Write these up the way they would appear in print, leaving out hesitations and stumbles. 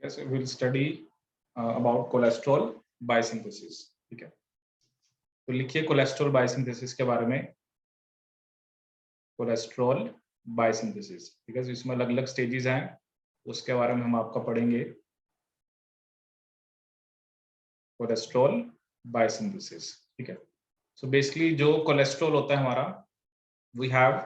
Yes, we will study about cholesterol biosynthesis. ठीक है, तो लिखिए कोलेस्ट्रॉल बायोसिंथेसिस के बारे में। कोलेस्ट्रॉल बायोसिंथेसिस, ठीक है, इसमें अलग अलग स्टेजेस हैं, उसके बारे में हम आपका पढ़ेंगे। कोलेस्ट्रॉल बायोसिंथेसिस, ठीक है। सो बेसिकली जो कोलेस्ट्रॉल होता है हमारा, वी हैव,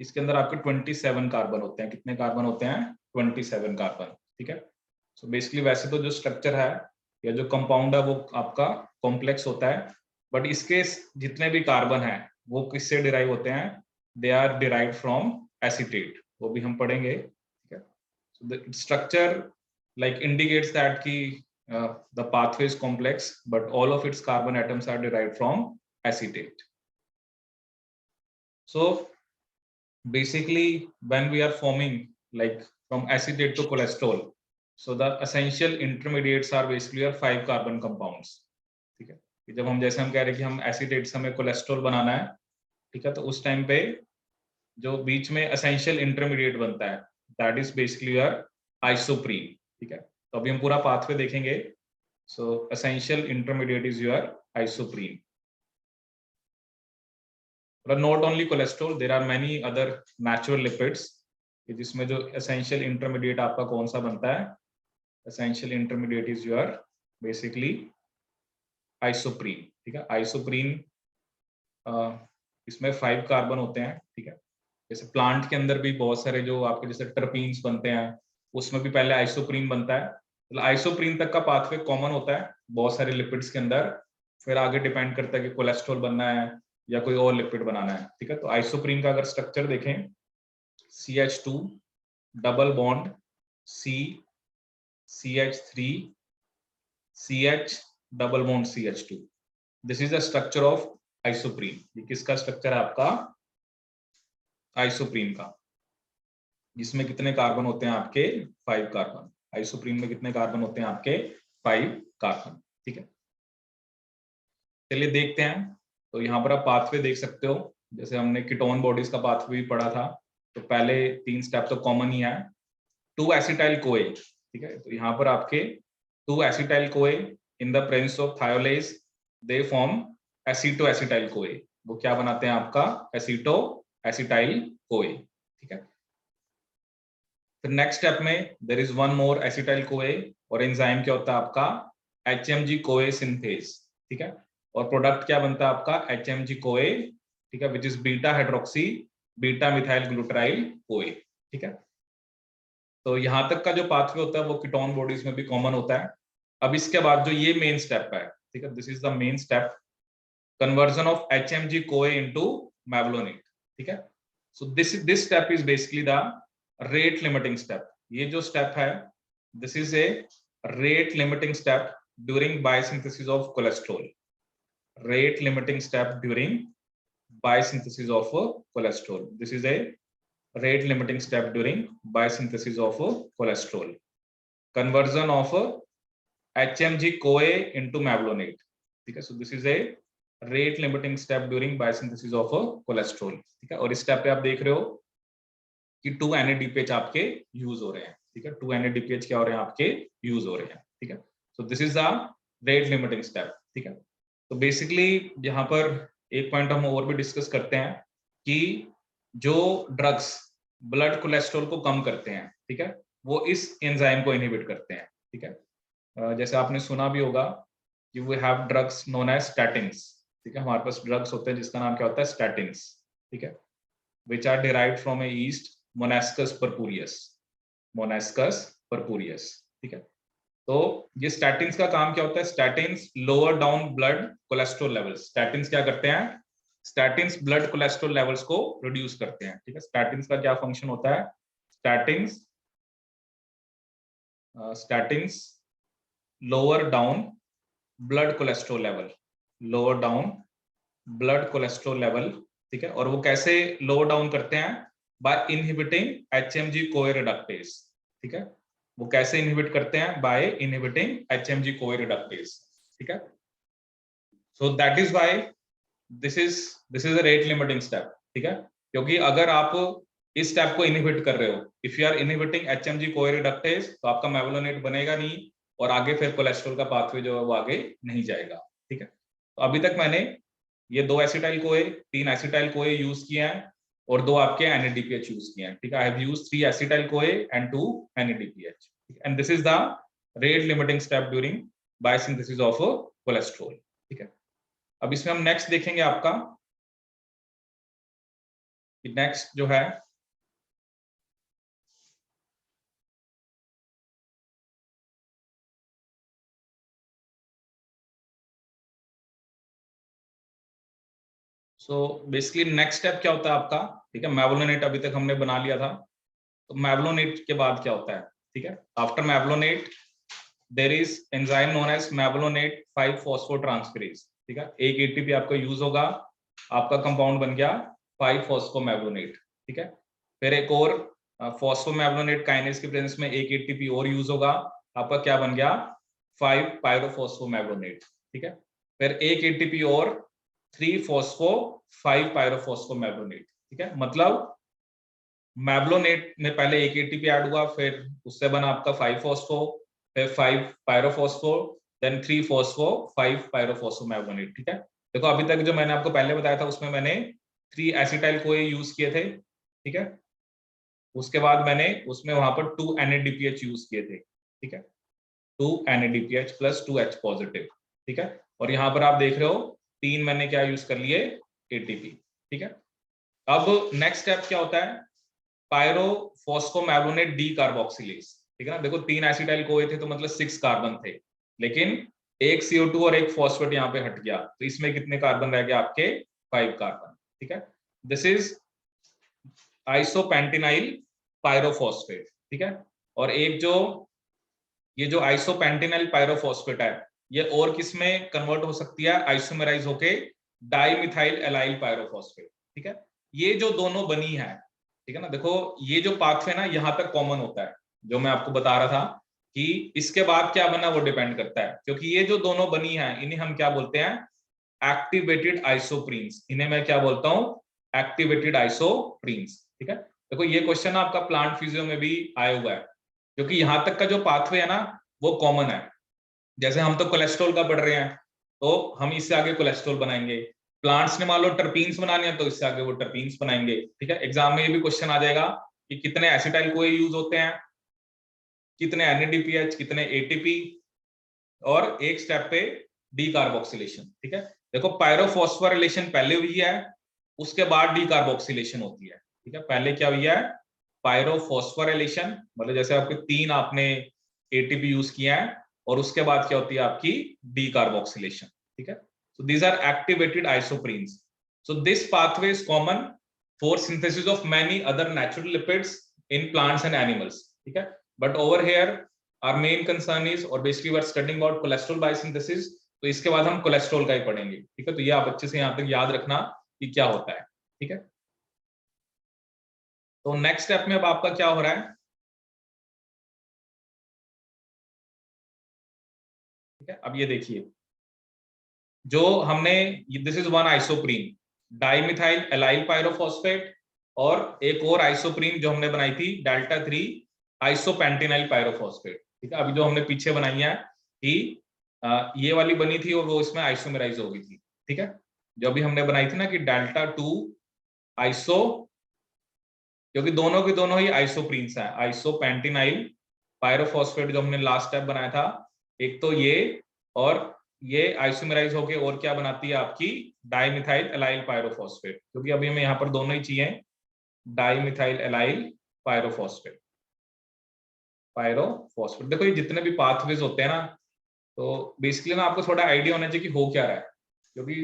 इसके अंदर आपके 27 कार्बन होते हैं। कितने कार्बन होते हैं? 27 कार्बन, ठीक है। सो बेसिकली वैसे तो जो स्ट्रक्चर है या जो कंपाउंड है वो आपका कॉम्प्लेक्स होता है, बट इसके जितने भी कार्बन हैं वो किससे डिराइव होते हैं? They are derived from acetate, वो भी हम पढ़ेंगे, ठीक है। So the structure like indicates that कि the pathway is complex, but all of its carbon atoms are derived from acetate. So basically when we are forming like from acetate to cholesterol, so the essential intermediates are basically are 5 carbon compounds, ठीक है। कि जब हम जैसे हम कह रहे हैं कि हम एसीटेट से हमें कोलेस्ट्रॉल बनाना है, ठीक है, तो उस टाइम पे जो बीच में एसेंशियल इंटरमीडिएट बनता है that is basically your isoprene, ठीक है। तो अभी हम पूरा पाथवे देखेंगे। सो essential intermediate is your isoprene. But not only cholesterol, there are many other natural lipids, जिसमें जो essential intermediate आपका कौन सा बनता है? Essential intermediate is your basically isoprene, ठीक है। isoprene इसमें 5 कार्बन होते हैं, ठीक है। जैसे प्लांट के अंदर भी बहुत सारे जो आपके जैसे टर्पीन्स बनते हैं, उसमें भी पहले आइसोप्रीन बनता है। मतलब आइसोप्रीन तक का पाथवे कॉमन होता है बहुत सारे लिपिड्स के अंदर, फिर आगे डिपेंड करता है कि कोलेस्ट्रॉल बनना है या कोई और लिपिड बनाना है, ठीक है। तो आइसोप्रीन का अगर स्ट्रक्चर देखें, CH2 double bond C, CH3 CH double bond CH2, this is the structure of isoprene. ये किसका स्ट्रक्चर है? आपका आइसोप्रीन का, जिसमें कितने कार्बन होते हैं आपके? 5 कार्बन. आइसोप्रीन में कितने कार्बन होते हैं आपके? 5 कार्बन, ठीक है। चलिए देखते हैं। तो यहाँ पर आप पाथवे देख सकते हो, जैसे हमने कीटोन बॉडीज का पाथवे भी पढ़ा था, तो पहले 3 स्टेप तो कॉमन ही है। 2 एसिटाइल कोए, ठीक है। तो यहाँ पर आपके 2 acetyl CoA in the presence of thiolase they form acetoacetyl. CoA क्या बनाते हैं आपका? एसीटो एसिटाइल कोए, ठीक है। फिर नेक्स्ट स्टेप में there is one more acetyl CoA, और एंजाइम क्या होता है आपका? HMG कोए सिंथेज, ठीक है। और प्रोडक्ट क्या बनता है आपका? HMG कोए, ठीक है, which is beta hydroxy beta methyl glutaryl CoA, ठीक है। तो यहाँ तक का जो पाथवे होता है वो कीटोन बॉडीज में भी कॉमन होता है। अब इसके बाद जो ये मेन स्टेप है, ठीक है, this is the main step, conversion of HMG कोए इनटू मैवलोनेट, ठीक है। So this step is basically the rate limiting step. ये जो स्टेप है, this is a rate limiting step during biosynthesis of cholesterol. Rate limiting step during biosynthesis of cholesterol. This is a rate limiting step during biosynthesis of cholesterol. Conversion of HMG CoA into mevalonate. ठीक है, so this is a rate limiting step during biosynthesis of cholesterol. ठीक है, और इस step पे आप देख रहे हो कि 2 NADPH आपके यूज हो रहे हैं, ठीक है। 2 NADPH क्या हो रहे हैं? आपके यूज हो रहे हैं, ठीक है। So this is the rate limiting step, ठीक है। तो बेसिकली यहाँ पर एक पॉइंट हम और भी डिस्कस करते हैं कि जो ड्रग्स ब्लड कोलेस्ट्रॉल को कम करते हैं, ठीक है, वो इस एंजाइम को इनहिबिट करते हैं, ठीक है। जैसे आपने सुना भी होगा कि we have drugs known as statins, ठीक है। हमारे पास ड्रग्स होते हैं जिसका नाम क्या होता है? स्टैटिन्स, ठीक है, which are derived from a yeast Monascus purpureus. Monascus purpureus, ठीक है। तो ये स्टैटिन्स का काम क्या होता है? Statins lower down blood cholesterol levels. Statins क्या करते हैं? स्टैटिन्स ब्लड कोलेस्ट्रॉल लेवल्स को रिड्यूस करते हैं, ठीक है। स्टैटिन्स का क्या फंक्शन होता है? Statins lower down blood cholesterol level, lower down blood cholesterol level, ठीक है। और वो कैसे लोअर डाउन करते हैं? बाय इनहिबिटिंग HMG कोए रिडक्टेज, ठीक है। वो कैसे इनहिबिट करते हैं? बाय इनहिबिटिंग HMG कोए रिडक्टेज, ठीक है। So that is why this is a rate limiting step, ठीक है। क्योंकि अगर आप इस स्टेप को इनहिबिट कर रहे हो, if you are inhibiting HMG CoA reductase तो आपका मेवलोनेट बनेगा नहीं और आगे फिर कोलेस्ट्रॉल का पाथवे जो है वो आगे नहीं जाएगा। ठीक है, तो अभी तक मैंने ये 2 acetyl CoA 3 acetyl CoA use किए हैं और 2 आपके NADPH यूज किए हैं। ठीक है, I have used 3 acetyl CoA and 2 NADPH and this is the rate limiting step during biosynthesis of cholesterol. ठीक है, अब इसमें हम नेक्स्ट देखेंगे आपका नेक्स्ट जो है बेसिकली नेक्स्ट स्टेप क्या होता है आपका। ठीक है, मेवलोनेट अभी तक हमने बना लिया था, तो मेवलोनेट के बाद क्या होता है। ठीक है, after mevalonate there is enzyme known as mevalonate five phosphotransferase. ठीक है, एक एटीपी आपका यूज होगा, आपका कंपाउंड बन गया 5-फॉस्फोमेवलोनेट। ठीक है, फिर एक और फॉस्फोमेवलोनेट काइनेज के प्रेजेंस में एक एटीपी और यूज होगा, आपका क्या बन गया 5-पायरोफॉस्फोमेवलोनेट। ठीक है, फिर एक एटीपी और 3-फॉस्फो-5-पायरोफॉस्फोमेवलोनेट। ठीक है, मतलब मेवलोनेट में पहले एक एटीपी ऐड हुआ, फिर उससे बना आपका 5-फॉस्फो, फिर 5-पायरोफॉस्फो, देन 3-फॉस्फो-5-पायरोफॉस्फोमेवलोनेट। ठीक है, देखो अभी तक जो मैंने आपको पहले बताया था उसमें मैंने 3 एसिटाइल CoA यूज किए थे। ठीक है, उसके बाद मैंने उसमें वहां पर 2 NADPH यूज किए थे। ठीक है, 2 NADPH प्लस 2H पॉजिटिव। ठीक है, और यहाँ पर आप देख रहे हो 3 मैंने क्या यूज कर लिए एटीपी। ठीक है, अब नेक्स्ट स्टेप क्या होता है पायरोफॉस्फोमेवलोनेट डी कार्बोक्सिलेज। ठीक है ना, देखो 3 एसिटाइल CoA थे तो मतलब 6 कार्बन थे, लेकिन एक CO2 और एक फॉस्फेट यहाँ पे हट गया, तो इसमें कितने कार्बन रह गए आपके 5 कार्बन। ठीक है, दिस इज आइसोपेंटेनाइल पायरोफॉस्फेट। ठीक है, और एक जो ये जो आइसोपेंटेनाइल पायरोफॉस्फेट है ये और किसमें कन्वर्ट हो सकती है, आइसोमेराइज होके डाइमिथाइल एलाइल पायरोफॉस्फेट। ठीक है, ये जो दोनों बनी है, ठीक है ना, देखो ये जो पाथवे ना यहाँ तक कॉमन होता है, जो मैं आपको बता रहा था कि इसके बाद क्या बना वो डिपेंड करता है, क्योंकि ये जो दोनों बनी है इन्हें हम क्या बोलते हैं एक्टिवेटेड आइसोप्रीन्स। इन्हें मैं क्या बोलता हूँ एक्टिवेटेड आइसोप्रीन्स। ठीक है, देखो ये क्वेश्चन आपका प्लांट फिजियो में भी आया हुआ है, क्योंकि यहां तक का जो पाथवे है ना वो कॉमन है। जैसे हम तो कोलेस्ट्रॉल का पढ़ रहे हैं तो हम इससे आगे कोलेस्ट्रॉल बनाएंगे, प्लांट्स ने मान लो टर्पीन्स बनानी है तो इससे आगे वो टर्पीन्स बनाएंगे। ठीक है, एग्जाम में ये भी क्वेश्चन आ जाएगा कि कितने एसिटाइल CoA यूज होते हैं, कितने NADPH, कितने ATP, और एक स्टेप पे डी कार्बोक्सिलेशन। ठीक है, देखो पायरोफॉस्फोरिलेशन पहले हुई है, उसके बाद डी कार्बोक्सिलेशन होती है। ठीक है, पहले क्या हुई है पायरोफॉस्फोरिलेशन, मतलब जैसे आपके 3 आपने ATP यूज किया है, और उसके बाद क्या होती है आपकी डी कार्बोक्सिलेशन। ठीक है, so these are activated isoprenes, so this pathway is common for synthesis of many other natural lipids in plants and animals. ठीक है, but over here our main concern is, और basically we are studying about cholesterol biosynthesis, तो इसके बाद हम cholesterol का ही पढ़ेंगे। ठीक है, तो ये आप अच्छे से यहाँ तक याद रखना कि क्या होता है। ठीक है, तो नेक्स्ट स्टेप में अब आपका क्या हो रहा है। ठीक है, अब ये देखिए जो हमने this is one isoprene dimethyl allyl pyrophosphate, और एक और आइसोप्रीन जो हमने बनाई थी डेल्टा 3 आइसोपेंटेनाइल पायरोफॉस्फेट। ठीक है, अभी जो हमने पीछे बनाई है कि ये वाली बनी थी और वो इसमें आइसोमेराइज हो गई थी। ठीक है, जो अभी हमने बनाई थी ना कि डेल्टा 2 आइसो, क्योंकि दोनों की दोनों ही आइसोप्रीन्स हैं, आइसोपेंटेनाइल पायरोफॉस्फेट जो हमने लास्ट स्टेप बनाया था, एक तो ये, और ये आइसोमेराइज होके और क्या बनाती है आपकी डाइमिथाइल एलाइल पायरोफॉस्फेट, क्योंकि अभी हमें यहाँ पर दोनों ही चाहिए डाइमिथाइल एलाइल पायरोफॉस्फेट। पायरोफॉस्फेट देखो ये जितने भी पाथवेज होते हैं ना, तो बेसिकली ना आपको थोड़ा आइडिया होना चाहिए कि हो क्या रहा है, क्योंकि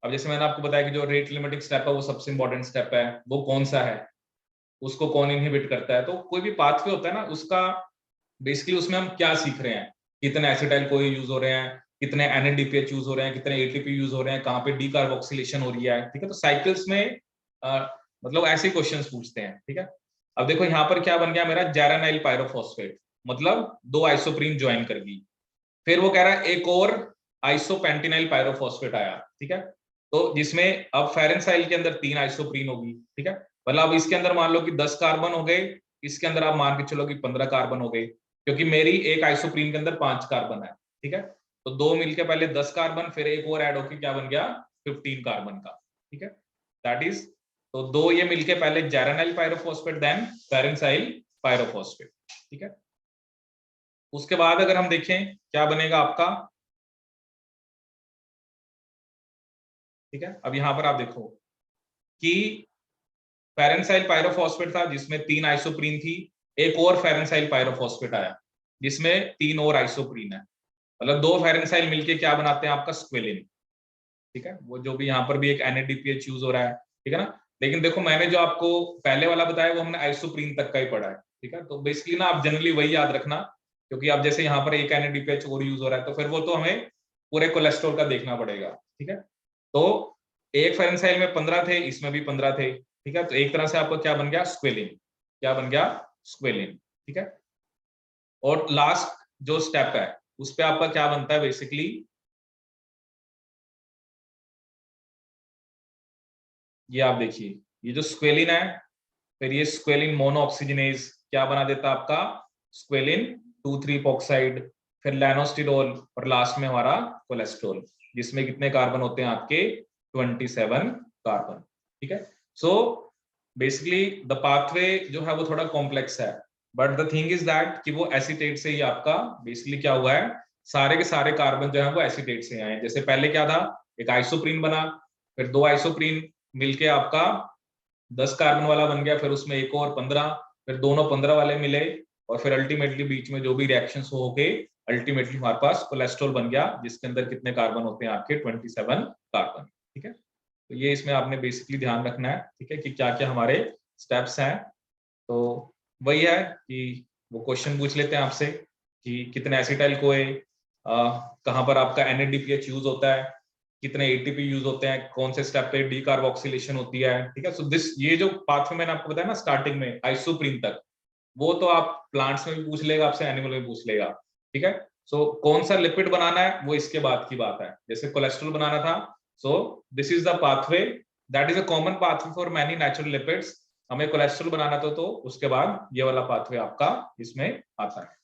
अब जैसे मैंने आपको बताया कि जो रेट लिमिटिंग स्टेप है वो सबसे इंपॉर्टेंट स्टेप है, वो कौन सा है, उसको कौन इनहिबिट करता है। तो कोई भी पाथवे होता है ना उसका बेसिकली उसमें हम क्या सीख रहे हैं, कितने एसिटाइल CoA यूज हो रहे हैं, कितने NADPH यूज हो रहे हैं, कितने ATP यूज हो रहे हैं, कहाँ पे डी कार्बोक्सिलेशन हो रही है। ठीक है, तो साइकिल्स में मतलब ऐसे क्वेश्चंस पूछते हैं। ठीक है, अब देखो यहाँ पर क्या बन गया मेरा जैरानाइल पायरोफॉस्फेट, मतलब 2 आइसोप्रीन ज्वाइन कर गई, फिर वो कह रहा है एक और आइसोपेंटेनाइल पायरोफॉस्फेट आया। ठीक है, तो जिसमें अब फेरेंसाइल के अंदर 3 आइसोप्रीन होगी। ठीक है, मतलब अब इसके अंदर मान लो कि 10 कार्बन हो गए, इसके अंदर आप मान के चलो कि 15 कार्बन हो गए, क्योंकि मेरी एक आइसोप्रीन के अंदर 5 कार्बन है, ठीक है। तो दो मिलके पहले 10 कार्बन, फिर एक और ऐड होके क्या बन गया 15 कार्बन का, ठीक है। दैट इज, तो दो ये मिलके पहले जैरेनाइल पायरोफॉस्फेट देन पैरेंसाइल पायरोफॉस्फेट, ठीक है। उसके बाद अगर हम देखें क्या बनेगा आपका, ठीक है। अब यहां पर आप देखो कि पैरेंसाइल पायरोफॉस्फेट था जिसमें 3 आइसोप्रीन थी, एक और पैरेंसाइल पायरोफॉस्फेट आया जिसमें 3 और आइसोप्रीन है, मतलब दो पैरेंसाइल मिलके क्या बनाते हैं आपका स्क्वेलिन, ठीक है। वो जो भी यहाँ पर भी एक NADPH यूज हो रहा है, ठीक है ना। लेकिन देखो मैंने जो आपको पहले वाला बताया वो हमने आइसोप्रीन तक का ही पढ़ा है, ठीक है। तो बेसिकली ना आप जनरली वही याद रखना, क्योंकि अब जैसे यहाँ पर एक NADPH और यूज हो रहा है तो फिर वो तो हमें पूरे कोलेस्ट्रॉल का देखना पड़ेगा, ठीक है। तो एक पैरेंसाइल में 15 थे, इसमें भी 15 थे, ठीक है। तो एक तरह से आपको क्या बन गया स्क्वेलिन, क्या बन गया स्क्वेलिन, ठीक है। और लास्ट जो स्टेप है उस पे आपका क्या बनता है बेसिकली, ये आप देखिए, ये जो स्क्वेलिन है, फिर ये स्क्वेलिन मोनोऑक्सीजनेज क्या बना देता है आपका स्क्वेलिन 2,3-इपॉक्साइड, फिर लैनोस्टिरोल, और लास्ट में हमारा कोलेस्ट्रॉल, जिसमें कितने कार्बन होते हैं आपके 27 कार्बन, ठीक है। सो बेसिकली द पाथवे जो है वो थोड़ा कॉम्प्लेक्स है, but the thing is that कि वो एसीटेट से ही आपका बेसिकली क्या हुआ है, सारे के सारे कार्बन जो है वो एसीटेट से आए हैं। जैसे पहले क्या था, एक आइसोप्रीन बना, फिर दो आइसोप्रीन मिलके आपका 10 कार्बन वाला बन गया, फिर उसमें एक और 15, फिर दोनों 15 वाले मिले, और फिर अल्टीमेटली बीच में जो भी रिएक्शंस हो गए, अल्टीमेटली हमारे पास कोलेस्ट्रॉल बन गया जिसके अंदर कितने कार्बन होते हैं आपके 27 कार्बन, ठीक है। तो ये इसमें आपने बेसिकली ध्यान रखना है, ठीक है, कि क्या क्या हमारे स्टेप्स हैं। तो वही है कि वो क्वेश्चन पूछ लेते हैं आपसे कि कितने एसिटाइल कोए, कहाँ पर आपका NADPH यूज होता है, कितने ATP यूज होते हैं, कौन से स्टेप पे डीकार्बोक्सिलेशन होती है, ठीक है। सो दिस, ये जो पाथवे मैंने आपको बताया ना स्टार्टिंग में आइसोप्रीन तक, वो तो आप प्लांट्स में भी पूछ लेगा आपसे, एनिमल में भी पूछ लेगा, ठीक है। सो कौन सा लिपिड बनाना है वो इसके बाद की बात है, जैसे कोलेस्ट्रॉल बनाना था, so this is the pathway, that is a common pathway for many natural lipids. हमें कोलेस्ट्रॉल बनाना था तो उसके बाद ये वाला पाथवे आपका इसमें आता है।